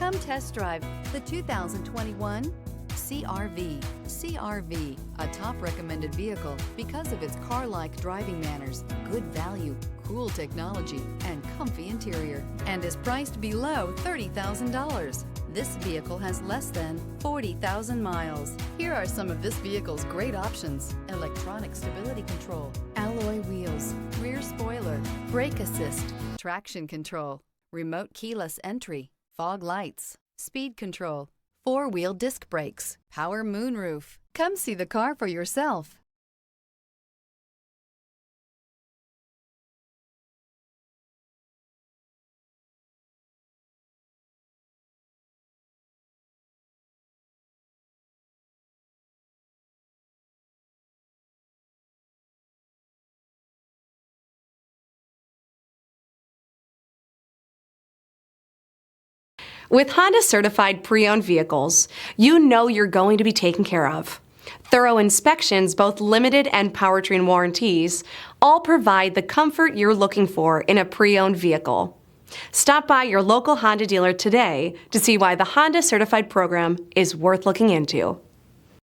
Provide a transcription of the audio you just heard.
Come test drive the 2021 CR-V. CR-V, a top recommended vehicle because of its car-like driving manners, good value, cool technology, and comfy interior, and is priced below $30,000. This vehicle has less than 40,000 miles. Here are some of this vehicle's great options: electronic stability control, alloy wheels, rear spoiler, brake assist, traction control, remote keyless entry, fog lights, speed control, four-wheel disc brakes, power moonroof. Come see the car for yourself. With Honda Certified Pre-Owned vehicles, you know you're going to be taken care of. Thorough inspections, both limited and powertrain warranties, all provide the comfort you're looking for in a pre-owned vehicle. Stop by your local Honda dealer today to see why the Honda Certified program is worth looking into.